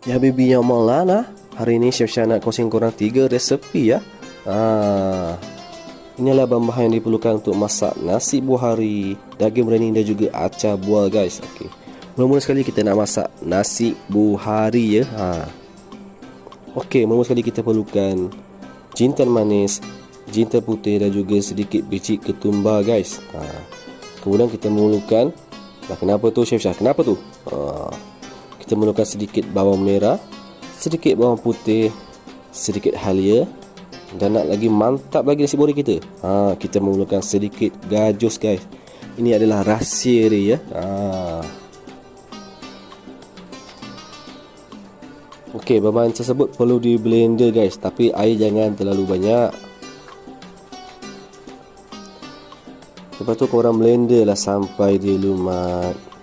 Ya baby yang Maulana, hari ini Chef Syah nak kongsi korang 3 resepi ya. Inilah bahan-bahan yang diperlukan untuk masak nasi buhari, daging berani dan juga acar buah guys. Okey. Mula-mula sekali kita nak masak nasi buhari ya. Okey, mula sekali kita perlukan jintan manis, jintan putih dan juga sedikit biji ketumbar guys. Kemudian kita memerlukan, kenapa tu Chef Syah? Kenapa tu? Kita memerlukan sedikit bawang merah, sedikit bawang putih, sedikit halia, dan nak lagi mantap lagi nasi buhari kita, kita memerlukan sedikit gajus guys. Ini adalah rahsia dia ya. Okey, bahan tersebut perlu di blender guys, tapi air jangan terlalu banyak. Lepas tu korang blender lah sampai dia lumat.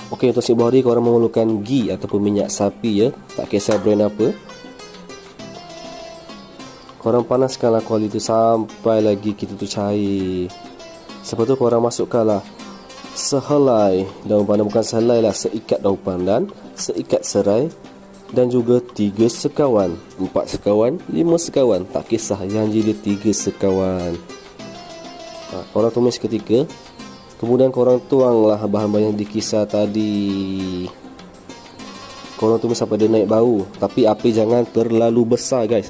Okey, untuk nasi buhari korang memerlukan ghee ataupun minyak sapi ya, tak kisah brand apa. Korang panaskanlah kuali tu sampai lagi kita tu cair. Lepas tu korang masukkanlah sehelai daun pandan, bukan sehelai lah, seikat daun pandan, seikat serai, dan juga 3 sekawan, 4 sekawan, 5 sekawan, tak kisah, yang jadi 3 sekawan. Korang tumis seketika. Kemudian korang tuanglah bahan-bahan yang dikisar tadi. Korang tumis sampai dia naik bau, tapi api jangan terlalu besar guys.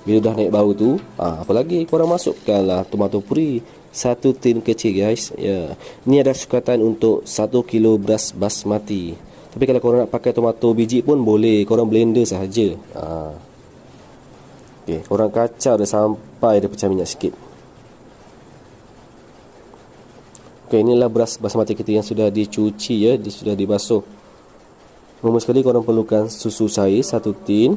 Bila dah naik bau tu, apa lagi, korang masukkanlah tomato puri 1 tin kecil guys ya. Ini ada sukatan untuk 1 kilo beras basmati. Tapi kalau korang nak pakai tomato biji pun boleh, korang blender sahaja. Okey, korang kacau dia sampai dia pecah minyak sikit. Okey, inilah beras basmati kita yang sudah dicuci ya, sudah dibasuh. Pertama sekali korang perlukan susu cair 1 tin.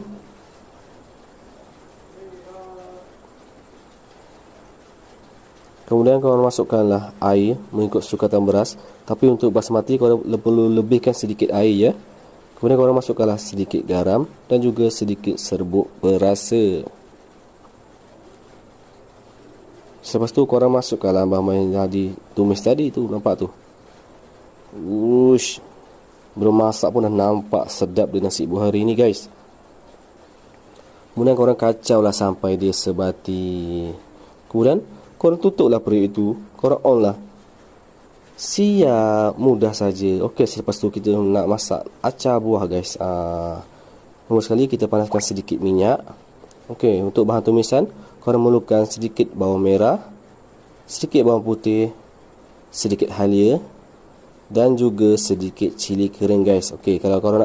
Kemudian korang masukkanlah air mengikut sukatan beras, tapi untuk basmati korang perlu lebihkan sedikit air ya. Kemudian korang masukkanlah sedikit garam dan juga sedikit serbuk perasa. Selepas tu korang masukkanlah bahan-bahan yang ditumis tadi tu, nampak tu. Belum masak pun dah nampak sedap di nasi buhari ni guys. Kemudian korang kacau lah sampai dia sebati. Kemudian korang tutuplah periuk itu, korang on lah. Siap, mudah saja. Okey, selepas tu kita nak masak acar buah guys. Pertama sekali kita panaskan sedikit minyak. Okey, untuk bahan tumisan korang memerlukan sedikit bawang merah, sedikit bawang putih, sedikit halia, dan juga sedikit cili kering guys. Okey, kalau korang